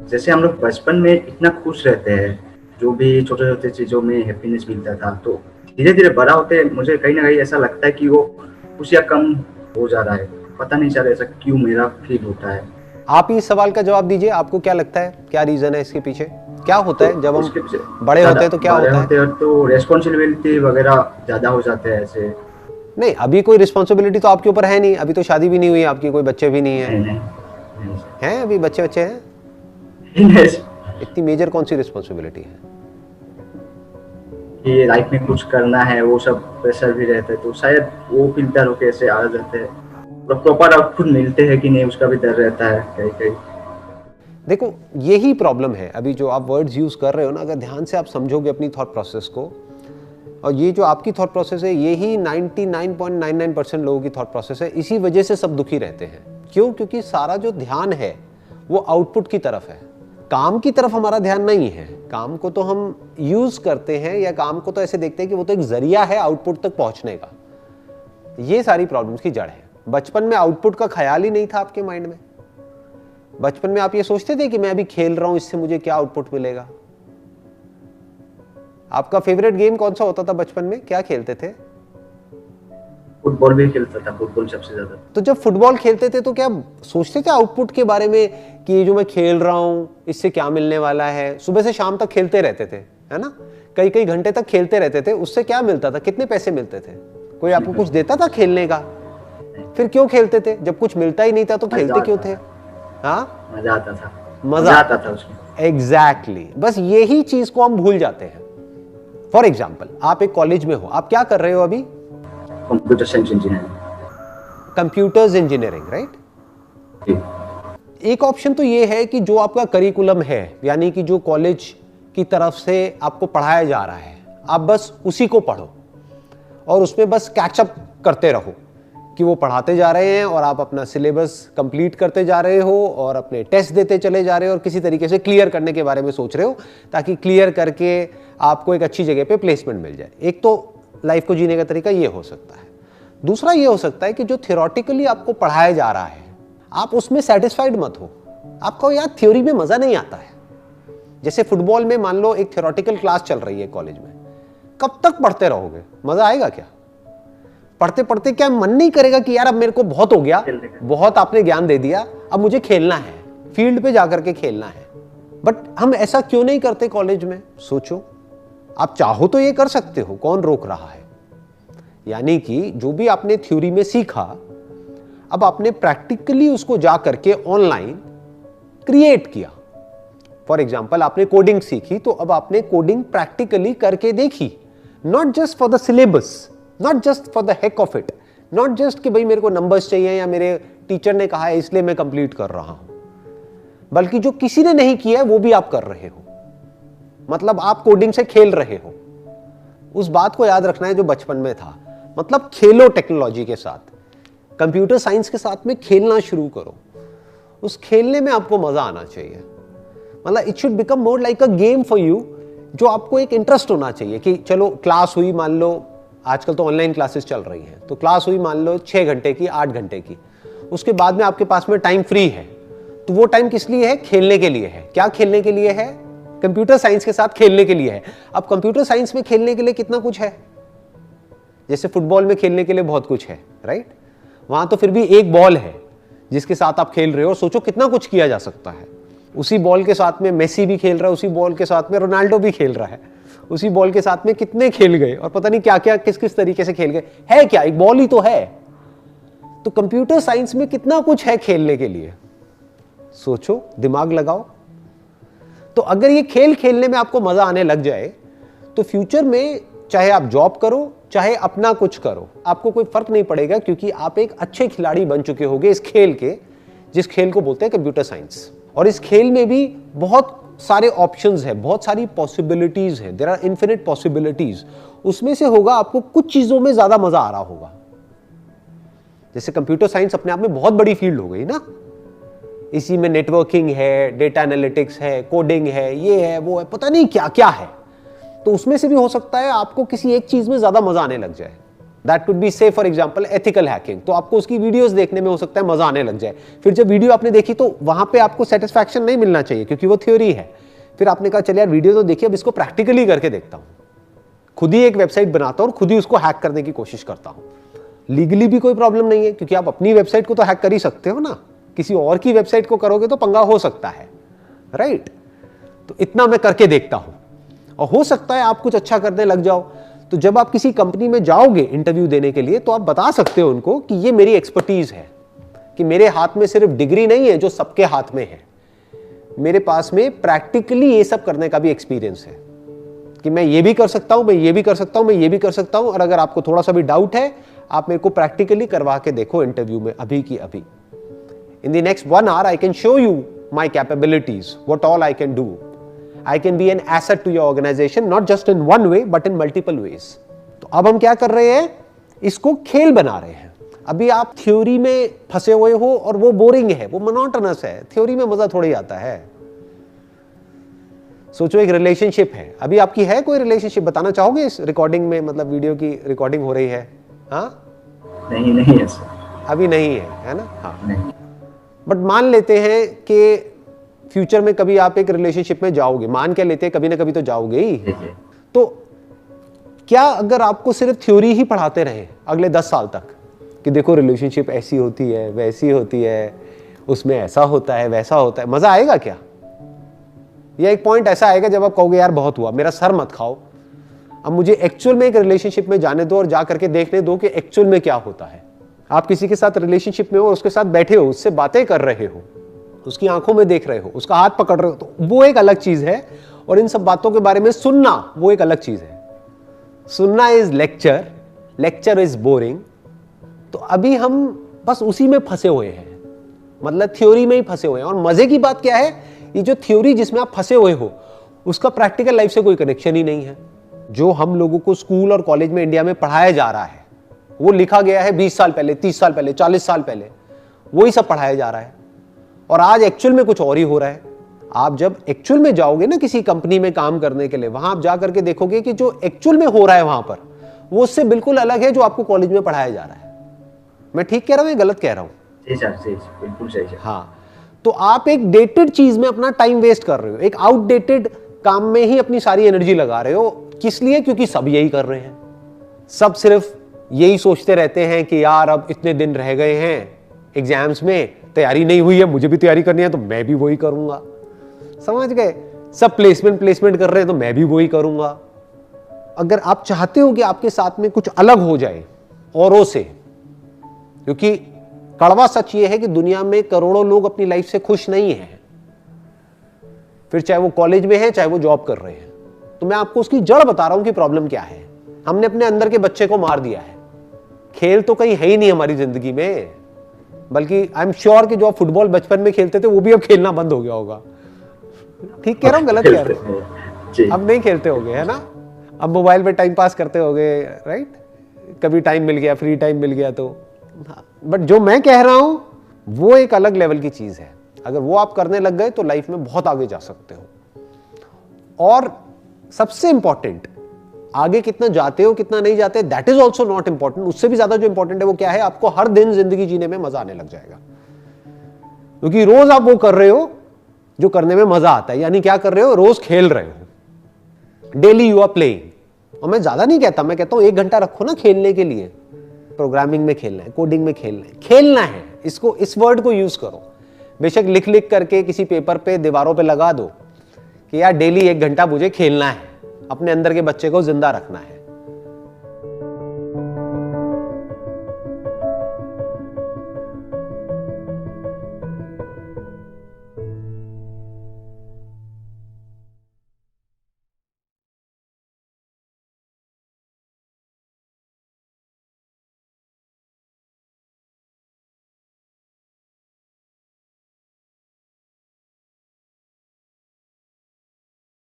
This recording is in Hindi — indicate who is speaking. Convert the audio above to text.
Speaker 1: जैसे हम लोग बचपन में इतना खुश रहते हैं, जो भी छोटे छोटे चीजों में हैप्पीनेस मिलता था, तो धीरे धीरे बड़ा होते मुझे कहीं ना कहीं ऐसा लगता है कि वो खुशियाँ कम हो जा रहा है। पता नहीं चल ऐसा क्यों मेरा फील होता है।
Speaker 2: आप इस सवाल का जवाब दीजिए, आपको क्या लगता है, क्या रीजन है इसके पीछे? क्या होता
Speaker 1: तो
Speaker 2: है जब हम
Speaker 1: उसके पीछे
Speaker 2: बड़े
Speaker 1: ज्यादा
Speaker 2: होते हैं तो क्या
Speaker 1: बड़े
Speaker 2: होता
Speaker 1: होते
Speaker 2: है?
Speaker 1: हैं तो रेस्पॉन्सिबिलिटी वगैरह ज्यादा हो जाते हैं ऐसे।
Speaker 2: नहीं, अभी कोई रिस्पॉन्सिबिलिटी तो आपके ऊपर है नहीं, अभी तो शादी भी नहीं हुई आपकी, कोई बच्चे भी नहीं है।
Speaker 1: नहीं नहीं नहीं
Speaker 2: हैं अभी बच्चे बच्चे हैं?
Speaker 1: नहीं,
Speaker 2: इतनी मेजर कौन सी रिस्पॉन्सिबिलिटी है?
Speaker 1: कि लाइफ में कुछ करना है वो सब प्रेशर भी रहता है, तो शायद वो फिल्टर होके ऐसे आ जाते हैं। प्रॉपर आउटपुट मिलते हैं कि नहीं उसका भी डर रहता है कहीं कहीं।
Speaker 2: देखो, यही प्रॉब्लम है। अभी जो आप वर्ड्स यूज कर रहे हो ना, अगर ध्यान से आप समझोगे अपनी थॉट प्रोसेस को, और ये जो आपकी थॉट प्रोसेस है यही 99.99% लोगों की थॉट प्रोसेस है। इसी वजह से सब दुखी रहते हैं। क्यों? क्योंकि सारा जो ध्यान है वो आउटपुट की तरफ है, काम की तरफ हमारा ध्यान नहीं है। काम को तो हम यूज करते हैं, या काम को तो ऐसे देखते हैं कि वो तो एक जरिया है आउटपुट तक पहुंचने का। ये सारी प्रॉब्लम्स की जड़ है। बचपन में आउटपुट का ख्याल ही नहीं था आपके माइंड में। बचपन में आप ये सोचते थे कि मैं अभी खेल रहा हूं, इससे मुझे क्या आउटपुट मिलेगा? आपका फेवरेट गेम कौन सा होता था बचपन में? क्या खेलते थे?
Speaker 1: फुटबॉल भी खेलता था, फुटबॉल सबसे ज्यादा।
Speaker 2: तो जब फुटबॉल खेलते थे तो क्या सोचते थे आउटपुट के बारे में कि ये जो मैं खेल रहा हूं इससे क्या मिलने वाला है? सुबह से शाम तक खेलते रहते थे, है ना? कई कई घंटे तक खेलते रहते थे। उससे क्या मिलता था? कितने पैसे मिलते थे? कोई आपको कुछ देता था खेलने का? फिर क्यों खेलते थे? जब कुछ मिलता ही नहीं था तो खेलते क्यों थे? हाँ,
Speaker 1: मजा आता था।
Speaker 2: मजा
Speaker 1: आता था उसमें।
Speaker 2: एग्जैक्टली बस यही चीज को हम भूल जाते हैं। फॉर एग्जाम्पल, आप एक कॉलेज में हो, आप क्या कर रहे हो अभी?
Speaker 1: Computer science engineering.
Speaker 2: Computers engineering, right? एक ऑप्शन तो ये है कि जो आपका करिकुलम है, यानी कि जो कॉलेज की तरफ से आपको पढ़ाया जा रहा है, आप बस उसी को पढ़ो और उसमें बस कैचअप करते रहो कि वो पढ़ाते जा रहे हैं और आप अपना सिलेबस कंप्लीट करते जा रहे हो और अपने टेस्ट देते चले जा रहे हो और किसी तरीके से क्लियर करने के बारे में सोच रहे हो, ताकि क्लियर करके आपको एक अच्छी जगह पे प्लेसमेंट मिल जाए। एक तो लाइफ को जीने का तरीका ये हो सकता है। दूसरा ये हो सकता है कि जो थियोरेटिकली आपको पढ़ाया जा रहा है, आप उसमें सेटिस्फाइड मत हो। आपको यार थ्योरी में मजा नहीं आता है। जैसे फुटबॉल में मान लो एक थियोरेटिकल क्लास चल रही है कॉलेज में, कब तक पढ़ते रहोगे? मजा आएगा क्या? पढ़ते पढ़ते क्या मन नहीं करेगा कि यार अब मेरे को बहुत हो गया, बहुत आपने ज्ञान दे दिया, अब मुझे खेलना है, फील्ड पे जाकर के खेलना है। बट हम ऐसा क्यों नहीं करते कॉलेज में? सोचो, आप चाहो तो ये कर सकते हो, कौन रोक रहा है? यानी कि जो भी आपने थ्योरी में सीखा, अब आपने प्रैक्टिकली उसको जा करके ऑनलाइन क्रिएट किया। फॉर एग्जाम्पल, आपने कोडिंग सीखी तो अब आपने कोडिंग प्रैक्टिकली करके देखी। Not just for the syllabus, not just for the heck of it, not just कि भाई मेरे को नंबर्स चाहिए या मेरे टीचर ने कहा है इसलिए मैं कंप्लीट कर रहा हूं, बल्कि जो किसी ने नहीं किया है वो भी आप कर रहे हो। मतलब आप कोडिंग से खेल रहे हो। उस बात को याद रखना है जो बचपन में था। मतलब खेलो टेक्नोलॉजी के साथ, कंप्यूटर साइंस के साथ में खेलना शुरू करो। उस खेलने में आपको मजा आना चाहिए। मतलब it should become more like a game for you, जो आपको एक इंटरेस्ट होना चाहिए कि चलो क्लास हुई, मान लो आजकल तो ऑनलाइन क्लासेस चल रही हैं, तो क्लास हुई मान लो 6 घंटे की, 8 घंटे की, उसके बाद में आपके पास में टाइम फ्री है, तो वो टाइम किस लिए है? खेलने के लिए है। क्या खेलने के लिए है? कंप्यूटर साइंस के साथ खेलने के लिए है। अब कंप्यूटर साइंस में खेलने के लिए कितना कुछ है। जैसे फुटबॉल में खेलने के लिए बहुत कुछ है, राइट? वहां तो फिर भी एक बॉल है जिसके साथ आप खेल रहे हो। सोचो कितना कुछ किया जा सकता है। उसी बॉल के साथ में मेसी भी खेल रहा है, उसी बॉल के साथ में रोनाल्डो भी खेल रहा है, उसी बॉल के साथ में कितने खेल गए और पता नहीं क्या क्या किस किस तरीके से खेल गए। है क्या? एक बॉल ही तो है। तो कंप्यूटर साइंस में कितना कुछ है खेलने के लिए। सोचो, दिमाग लगाओ। तो अगर ये खेल खेलने में आपको मजा आने लग जाए तो फ्यूचर में चाहे आप जॉब करो चाहे अपना कुछ करो, आपको कोई फर्क नहीं पड़ेगा, क्योंकि आप एक अच्छे खिलाड़ी बन चुके होगे इस खेल के, जिस खेल को बोलते हैं कंप्यूटर साइंस। और इस खेल में भी बहुत सारे ऑप्शंस है, बहुत सारी पॉसिबिलिटीज है। There are infinite possibilities. उसमें से होगा आपको कुछ चीजों में ज्यादा मजा आ रहा होगा। जैसे कंप्यूटर साइंस अपने आप में बहुत बड़ी फील्ड हो गई ना, इसी में नेटवर्किंग है, डेटा एनालिटिक्स है, कोडिंग है, ये है, वो है, पता नहीं क्या क्या है। तो उसमें से भी हो सकता है आपको किसी एक चीज में ज्यादा मजा आने लग जाए। दैट कुड बी से फॉर एग्जाम्पल एथिकल हैकिंग। तो आपको उसकी वीडियोस देखने में हो सकता है मजा आने लग जाए। फिर जब वीडियो आपने देखी तो वहां पे आपको सेटिस्फैक्शन नहीं मिलना चाहिए क्योंकि वो थ्योरी है। फिर आपने कहा चल यार वीडियो तो देखिए, अब इसको प्रैक्टिकली करके देखता हूं, खुद ही एक वेबसाइट बनाता हूं और खुद ही उसको हैक करने की कोशिश करता हूं। लीगली भी कोई प्रॉब्लम नहीं है क्योंकि आप अपनी वेबसाइट को तो हैक कर ही सकते हो ना, किसी और की वेबसाइट को करोगे तो पंगा हो सकता है, राइट। तो इतना मैं करके देखता हूं और हो सकता है आप कुछ अच्छा करने लग जाओ। तो जब आप किसी कंपनी में जाओगे इंटरव्यू देने के लिए तो आप बता सकते हो उनको कि ये मेरी एक्सपर्टीज है, कि मेरे हाथ में सिर्फ डिग्री नहीं है जो सबके हाथ में है, मेरे पास में प्रैक्टिकली ये सब करने का भी एक्सपीरियंस है, कि मैं ये भी कर सकता हूं, मैं ये भी कर सकता हूं, मैं ये भी कर सकता हूं। और अगर आपको थोड़ा सा भी डाउट है आप मेरे को प्रैक्टिकली करवा के देखो इंटरव्यू में अभी की अभी। In the next 1 hour I can show you my capabilities, what all I can do. I can be an asset to your organization, not just in one way, but in multiple ways. तो अब हम क्या कर रहे हैं, इसको खेल बना रहे हैं। अभी आप थ्योरी में फंसे हुए हो और वो बोरिंग है, वो मोनोटोनस है, थ्योरी में मजा थोड़ी आता है। सोचो एक रिलेशनशिप है, अभी आपकी है कोई रिलेशनशिप, बताना चाहोगे इस रिकॉर्डिंग में, मतलब वीडियो की रिकॉर्डिंग हो रही है? हाँ
Speaker 1: नहीं है सर,
Speaker 2: अभी नहीं है ना? हाँ
Speaker 1: नहीं।
Speaker 2: बट मान लेते हैं कि फ्यूचर में कभी आप एक रिलेशनशिप में जाओगे, मान क्या लेते हैं, कभी ना कभी तो जाओगे ही। तो क्या अगर आपको सिर्फ थ्योरी ही पढ़ाते रहे अगले 10 साल तक कि देखो रिलेशनशिप ऐसी होती है, वैसी होती है, उसमें ऐसा होता है, वैसा होता है, मजा आएगा क्या? या एक पॉइंट ऐसा आएगा जब आप कहोगे यार बहुत हुआ, मेरा सर मत खाओ, अब मुझे एक्चुअल में एक रिलेशनशिप में जाने दो और जा करके देखने दो कि एक्चुअल में क्या होता है। आप किसी के साथ रिलेशनशिप में हो, उसके साथ बैठे हो, उससे बातें कर रहे हो, उसकी आंखों में देख रहे हो, उसका हाथ पकड़ रहे हो, तो वो एक अलग चीज है। और इन सब बातों के बारे में सुनना वो एक अलग चीज है। सुनना is lecture, lecture is boring. तो अभी हम बस उसी में फंसे हुए हैं, मतलब थ्योरी में ही फंसे हुए हैं। और मजे की बात क्या है, ये जो थ्योरी जिसमें आप फंसे हुए हो उसका प्रैक्टिकल लाइफ से कोई कनेक्शन ही नहीं है। जो हम लोगों को स्कूल और कॉलेज में इंडिया में पढ़ाया जा रहा है वो लिखा गया है 20 साल पहले, 30 साल पहले, 40 साल पहले, वही सब पढ़ाया जा रहा है। और आज एक्चुअल में कुछ और ही हो रहा है। आप जब एक्चुअल में जाओगे ना किसी कंपनी में काम करने के लिए, वहां आप जा करके देखोगे कि जो एक्चुअल में हो रहा है वहां पर वो उससे बिल्कुल अलग है जो आपको कॉलेज में पढ़ाया जा रहा है। मैं ठीक कह रहा हूं या गलत कह रहा हूं?
Speaker 1: सही, बिल्कुल सही है।
Speaker 2: हाँ, तो आप एक डेटेड चीज में अपना टाइम वेस्ट कर रहे हो, एक आउटडेटेड काम में ही अपनी सारी एनर्जी लगा रहे हो। किस लिए? क्योंकि सब यही कर रहे हैं, सब सिर्फ यही सोचते रहते हैं कि यार अब इतने दिन रह गए हैं एग्जाम्स में, तैयारी नहीं हुई है, मुझे भी तैयारी करनी है तो मैं भी वही करूंगा। समझ गए? सब प्लेसमेंट कर रहे हैं तो मैं भी वही करूंगा। अगर आप चाहते हो कि आपके साथ में कुछ अलग हो जाए औरों से, क्योंकि कड़वा सच ये है कि दुनिया में करोड़ों लोग अपनी लाइफ से खुश नहीं हैं, फिर चाहे वो कॉलेज में है चाहे वो जॉब कर रहे हैं। तो मैं आपको उसकी जड़ बता रहा हूं कि प्रॉब्लम क्या है। हमने अपने अंदर के बच्चे को मार दिया है। खेल तो कहीं है ही नहीं हमारी जिंदगी में, बल्कि आई एम श्योर कि जो आप फुटबॉल बचपन में खेलते थे वो भी अब खेलना बंद हो गया होगा। ठीक कह रहा हूं गलत कह रहा हूं? अब नहीं खेलते होगे, है ना? अब मोबाइल पे टाइम पास करते होगे, राइट? कभी टाइम मिल गया, फ्री टाइम मिल गया तो। बट जो मैं कह रहा हूं वो एक अलग लेवल की चीज है। अगर वो आप करने लग गए तो लाइफ में बहुत आगे जा सकते हो। और सबसे इंपॉर्टेंट, आगे कितना जाते हो कितना नहीं जाते that is also not important. उससे भी ज्यादा जो इंपॉर्टेंट है वो क्या है, आपको हर दिन जिंदगी जीने में मजा आने लग जाएगा, क्योंकि रोज आप वो कर रहे हो जो करने में मजा आता है। यानी क्या कर रहे हो, रोज खेल रहे हो, डेली यू आर प्लेइंग। और मैं ज्यादा नहीं कहता, मैं कहता हूं 1 घंटा रखो ना खेलने के लिए। प्रोग्रामिंग में खेलना है, कोडिंग में खेलना है, इसको, इस वर्ड को यूज करो। बेशक लिख लिख करके किसी पेपर पे, दीवारों पे लगा दो कि यार डेली 1 घंटा मुझे खेलना है, अपने अंदर के बच्चे को जिंदा रखना है।